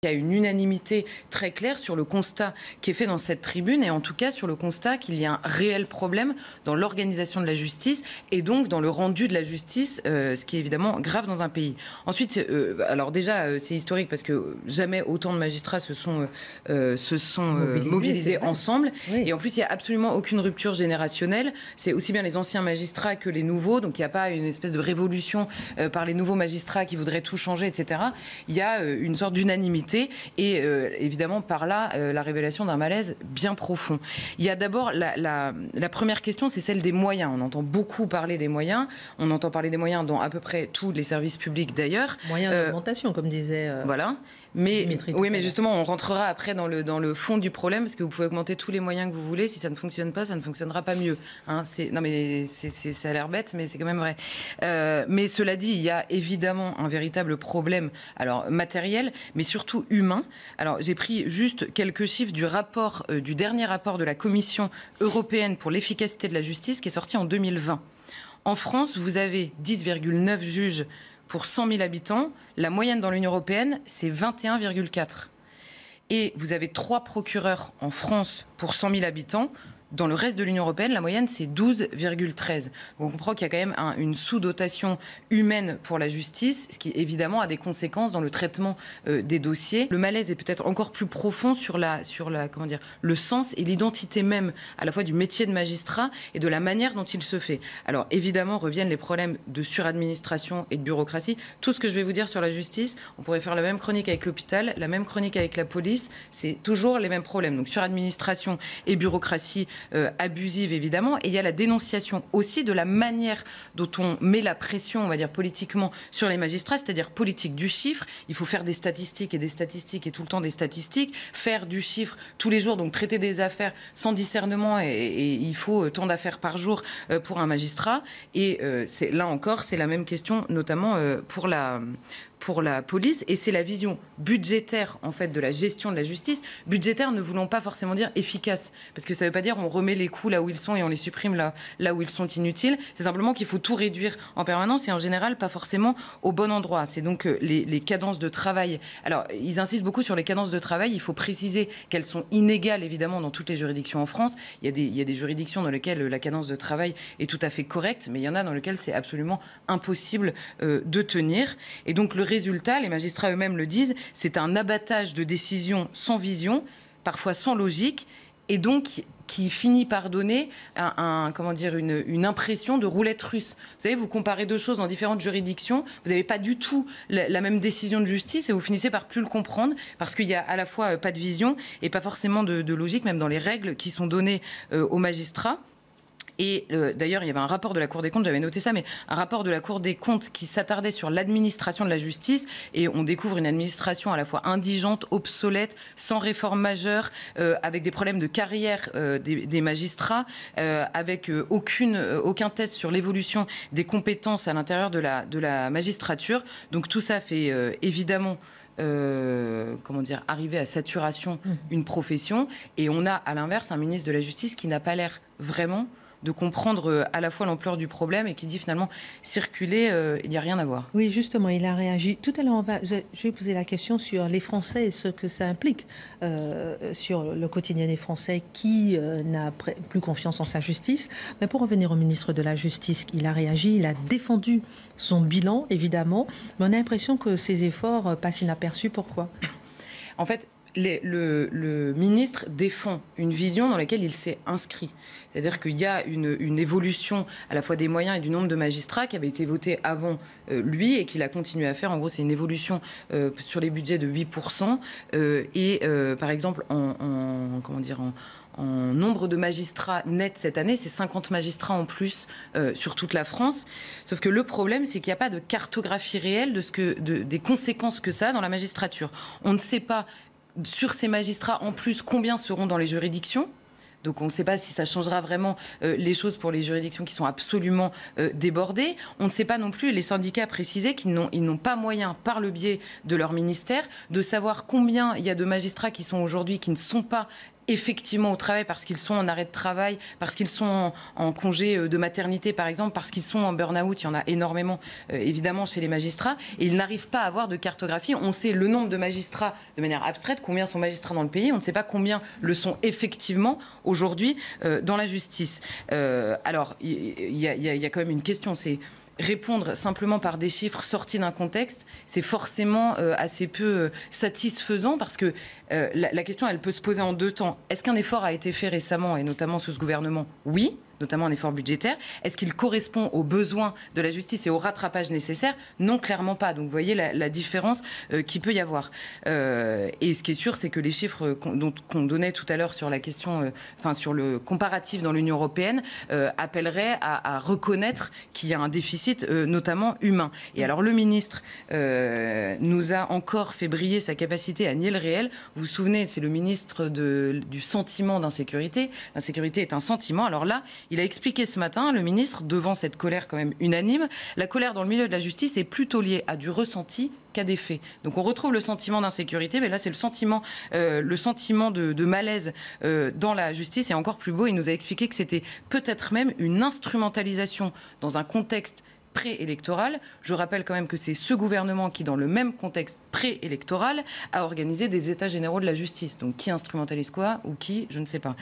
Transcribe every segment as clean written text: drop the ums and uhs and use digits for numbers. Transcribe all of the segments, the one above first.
Il y a une unanimité très claire sur le constat qui est fait dans cette tribune et en tout cas sur le constat qu'il y a un réel problème dans l'organisation de la justice et donc dans le rendu de la justice, ce qui est évidemment grave dans un pays. Ensuite, alors déjà, c'est historique parce que jamais autant de magistrats se sont mobilisés ensemble. Oui. Et en plus, il n'y a absolument aucune rupture générationnelle. C'est aussi bien les anciens magistrats que les nouveaux. Donc il n'y a pas une espèce de révolution par les nouveaux magistrats qui voudraient tout changer, etc. Il y a une sorte d'unanimité. Et évidemment, par là, la révélation d'un malaise bien profond. Il y a d'abord la première question, c'est celle des moyens. On entend beaucoup parler des moyens. On entend parler des moyens dans à peu près tous les services publics d'ailleurs. Moyens d'augmentation, comme disait voilà. Mais, Dimitri. Oui, mais justement, on rentrera après dans le fond du problème, parce que vous pouvez augmenter tous les moyens que vous voulez. Si ça ne fonctionne pas, ça ne fonctionnera pas mieux. Hein, non, mais ça a l'air bête, mais c'est quand même vrai. Mais cela dit, il y a évidemment un véritable problème, alors matériel, mais surtout humain. Alors, j'ai pris juste quelques chiffres du dernier rapport de la Commission européenne pour l'efficacité de la justice, qui est sorti en 2020. En France, vous avez 10,9 juges pour 100 000 habitants. La moyenne dans l'Union européenne, c'est 21,4. Et vous avez 3 procureurs en France pour 100 000 habitants. Dans le reste de l'Union européenne, la moyenne, c'est 12,13. On comprend qu'il y a quand même une sous-dotation humaine pour la justice, ce qui, évidemment, a des conséquences dans le traitement des dossiers. Le malaise est peut-être encore plus profond sur le sens et l'identité même, à la fois du métier de magistrat et de la manière dont il se fait. Alors, évidemment, reviennent les problèmes de suradministration et de bureaucratie. Tout ce que je vais vous dire sur la justice, on pourrait faire la même chronique avec l'hôpital, la même chronique avec la police. C'est toujours les mêmes problèmes. Donc, suradministration et bureaucratie abusive, évidemment, et il y a la dénonciation aussi de la manière dont on met la pression, on va dire, politiquement sur les magistrats, c'est-à-dire politique du chiffre. Il faut faire des statistiques et tout le temps des statistiques, faire du chiffre tous les jours, donc traiter des affaires sans discernement, et il faut tant d'affaires par jour pour un magistrat. Et là encore, c'est la même question, notamment pour la police, et c'est la vision budgétaire en fait de la gestion de la justice. Budgétaire ne voulant pas forcément dire efficace, parce que ça ne veut pas dire on remet les coûts là où ils sont et on les supprime là où ils sont inutiles. C'est simplement qu'il faut tout réduire en permanence et en général pas forcément au bon endroit. C'est donc les cadences de travail. Alors ils insistent beaucoup sur les cadences de travail. Il faut préciser qu'elles sont inégales évidemment dans toutes les juridictions en France. Il y a des juridictions dans lesquelles la cadence de travail est tout à fait correcte, mais il y en a dans lesquelles c'est absolument impossible de tenir. Et donc le résultat, les magistrats eux-mêmes le disent, c'est un abattage de décisions sans vision, parfois sans logique, et donc qui finit par donner une impression de roulette russe. Vous savez, vous comparez deux choses dans différentes juridictions, vous n'avez pas du tout la même décision de justice et vous finissez par plus le comprendre parce qu'il y a à la fois pas de vision et pas forcément de logique, même dans les règles qui sont données aux magistrats. Et d'ailleurs, il y avait un rapport de la Cour des comptes, j'avais noté ça, mais un rapport de la Cour des comptes qui s'attardait sur l'administration de la justice. Et on découvre une administration à la fois indigente, obsolète, sans réforme majeure, avec des problèmes de carrière des magistrats, avec aucun test sur l'évolution des compétences à l'intérieur de la magistrature. Donc tout ça fait évidemment arriver à saturation une profession. Et on a à l'inverse un ministre de la Justice qui n'a pas l'air vraiment de comprendre à la fois l'ampleur du problème et qui dit finalement circuler, il n'y a rien à voir. Oui, justement, il a réagi. Tout à l'heure, je vais poser la question sur les Français et ce que ça implique sur le quotidien des Français qui n'a plus confiance en sa justice. Mais pour revenir au ministre de la Justice, il a réagi, il a défendu son bilan, évidemment, mais on a l'impression que ses efforts passent inaperçus. Pourquoi ? En fait, le ministre défend une vision dans laquelle il s'est inscrit. C'est-à-dire qu'il y a une évolution à la fois des moyens et du nombre de magistrats qui avait été votée avant lui et qu'il a continué à faire. En gros, c'est une évolution sur les budgets de 8%. Par exemple, en nombre de magistrats nets cette année, c'est 50 magistrats en plus sur toute la France. Sauf que le problème, c'est qu'il n'y a pas de cartographie réelle des conséquences que ça a dans la magistrature. On ne sait pas sur ces magistrats, en plus, combien seront dans les juridictions ? Donc on ne sait pas si ça changera vraiment les choses pour les juridictions qui sont absolument débordées. On ne sait pas non plus, les syndicats précisaient qu'ils n'ont pas moyen, par le biais de leur ministère, de savoir combien il y a de magistrats qui sont aujourd'hui, qui ne sont pas effectivement au travail parce qu'ils sont en arrêt de travail, parce qu'ils sont en congé de maternité par exemple, parce qu'ils sont en burn-out, il y en a énormément évidemment chez les magistrats, et ils n'arrivent pas à avoir de cartographie. On sait le nombre de magistrats de manière abstraite, combien sont magistrats dans le pays, on ne sait pas combien le sont effectivement aujourd'hui dans la justice. Alors, il y a quand même une question, c'est répondre simplement par des chiffres sortis d'un contexte, c'est forcément assez peu satisfaisant parce que la question, elle peut se poser en deux temps. Est-ce qu'un effort a été fait récemment, et notamment sous ce gouvernement ? Oui, notamment un effort budgétaire. Est-ce qu'il correspond aux besoins de la justice et au rattrapage nécessaire ? Non, clairement pas. Donc vous voyez la différence qu'il peut y avoir. Et ce qui est sûr, c'est que les chiffres qu'on donnait tout à l'heure sur la question, sur le comparatif dans l'Union européenne, appelleraient à reconnaître qu'il y a un déficit, notamment humain. Et alors le ministre nous a encore fait briller sa capacité à nier le réel. Vous vous souvenez, c'est le ministre du sentiment d'insécurité. L'insécurité est un sentiment. Alors là, il a expliqué ce matin, le ministre, devant cette colère quand même unanime, la colère dans le milieu de la justice est plutôt liée à du ressenti qu'à des faits. Donc on retrouve le sentiment d'insécurité, mais là c'est le sentiment de malaise dans la justice. Et encore plus beau, il nous a expliqué que c'était peut-être même une instrumentalisation dans un contexte préélectoral. Je rappelle quand même que c'est ce gouvernement qui, dans le même contexte préélectoral, a organisé des états généraux de la justice. Donc qui instrumentalise quoi ou qui, je ne sais pas.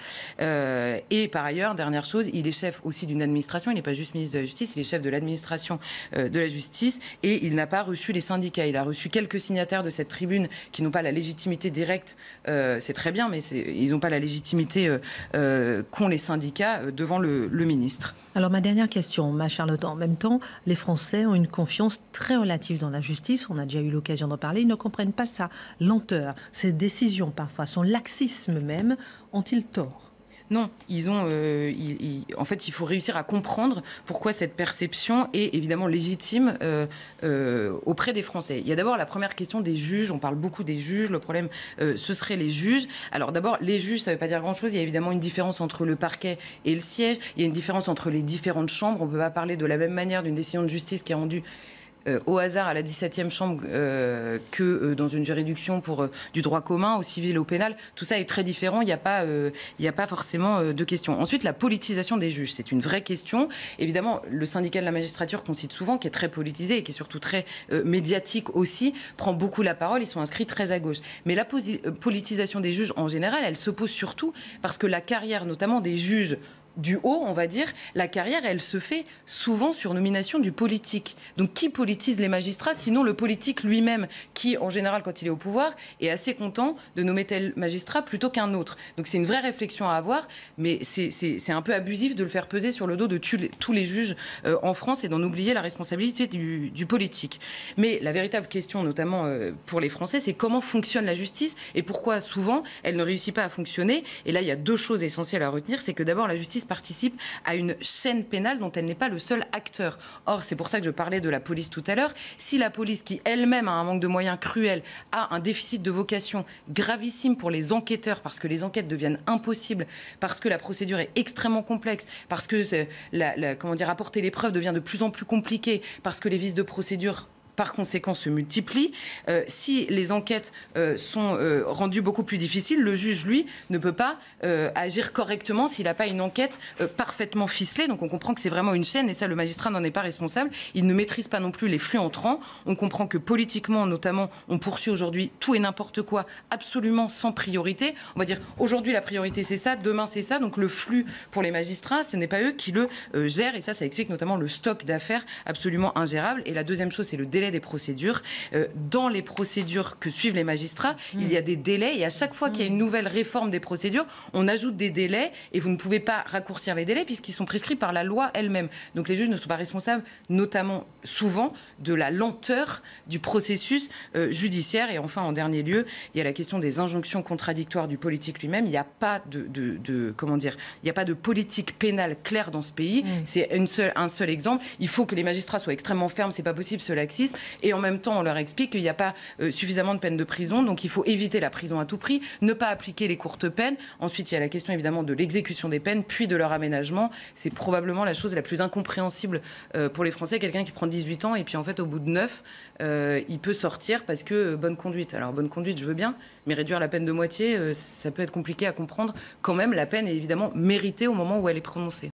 Et par ailleurs, dernière chose, il est chef aussi d'une administration, il n'est pas juste ministre de la Justice, il est chef de l'administration de la justice et il n'a pas reçu les syndicats. Il a reçu quelques signataires de cette tribune qui n'ont pas la légitimité directe, c'est très bien, mais ils n'ont pas la légitimité qu'ont les syndicats devant le ministre. Alors ma dernière question, ma Charlotte, en même temps, les Français ont une confiance très relative dans la justice. On a déjà eu l'occasion d'en parler. Ils ne comprennent pas sa lenteur, ses décisions parfois, son laxisme même. Ont-ils tort ? Non, en fait, il faut réussir à comprendre pourquoi cette perception est évidemment légitime auprès des Français. Il y a d'abord la première question des juges. On parle beaucoup des juges. Le problème, ce seraient les juges. Alors d'abord, les juges, ça ne veut pas dire grand-chose. Il y a évidemment une différence entre le parquet et le siège. Il y a une différence entre les différentes chambres. On ne peut pas parler de la même manière d'une décision de justice qui est rendue au hasard à la 17e chambre que dans une juridiction pour du droit commun, au civil, au pénal. Tout ça est très différent. Il n'y a pas forcément de question. Ensuite, la politisation des juges, c'est une vraie question. Évidemment, le syndicat de la magistrature qu'on cite souvent, qui est très politisé et qui est surtout très médiatique aussi, prend beaucoup la parole. Ils sont inscrits très à gauche. Mais la politisation des juges, en général, elle se pose surtout parce que la carrière, notamment des juges du haut, on va dire, la carrière, elle se fait souvent sur nomination du politique. Donc, qui politise les magistrats, sinon le politique lui-même, qui, en général, quand il est au pouvoir, est assez content de nommer tel magistrat plutôt qu'un autre. Donc, c'est une vraie réflexion à avoir, mais c'est un peu abusif de le faire peser sur le dos de tous les juges en France et d'en oublier la responsabilité du politique. Mais la véritable question, notamment pour les Français, c'est comment fonctionne la justice et pourquoi, souvent, elle ne réussit pas à fonctionner. Et là, il y a deux choses essentielles à retenir. C'est que d'abord, la justice participe à une chaîne pénale dont elle n'est pas le seul acteur. Or, c'est pour ça que je parlais de la police tout à l'heure. Si la police, qui elle-même a un manque de moyens cruel, a un déficit de vocation gravissime pour les enquêteurs, parce que les enquêtes deviennent impossibles, parce que la procédure est extrêmement complexe, parce que apporter les preuves devient de plus en plus compliqué, parce que les vices de procédure par conséquent se multiplient. Si les enquêtes sont rendues beaucoup plus difficiles, le juge, lui, ne peut pas agir correctement s'il n'a pas une enquête parfaitement ficelée. Donc on comprend que c'est vraiment une chaîne et ça, le magistrat n'en est pas responsable. Il ne maîtrise pas non plus les flux entrants. On comprend que politiquement, notamment, on poursuit aujourd'hui tout et n'importe quoi, absolument sans priorité. On va dire, aujourd'hui, la priorité, c'est ça, demain, c'est ça. Donc le flux pour les magistrats, ce n'est pas eux qui le gèrent. Et ça explique notamment le stock d'affaires absolument ingérable. Et la deuxième chose, c'est le délai des procédures. Dans les procédures que suivent les magistrats, il y a des délais et à chaque fois qu'il y a une nouvelle réforme des procédures, on ajoute des délais et vous ne pouvez pas raccourcir les délais puisqu'ils sont prescrits par la loi elle-même. Donc les juges ne sont pas responsables, notamment souvent, de la lenteur du processus judiciaire. Et enfin, en dernier lieu, il y a la question des injonctions contradictoires du politique lui-même. Il n'y a pas il n'y a pas de politique pénale claire dans ce pays. C'est un seul exemple. Il faut que les magistrats soient extrêmement fermes, c'est pas possible ce laxisme. Et en même temps, on leur explique qu'il n'y a pas suffisamment de peines de prison, donc il faut éviter la prison à tout prix, ne pas appliquer les courtes peines. Ensuite, il y a la question évidemment de l'exécution des peines, puis de leur aménagement. C'est probablement la chose la plus incompréhensible pour les Français. Quelqu'un qui prend 18 ans et puis en fait, au bout de 9, il peut sortir parce que bonne conduite. Alors, bonne conduite, je veux bien, mais réduire la peine de moitié, ça peut être compliqué à comprendre. Quand même, la peine est évidemment méritée au moment où elle est prononcée.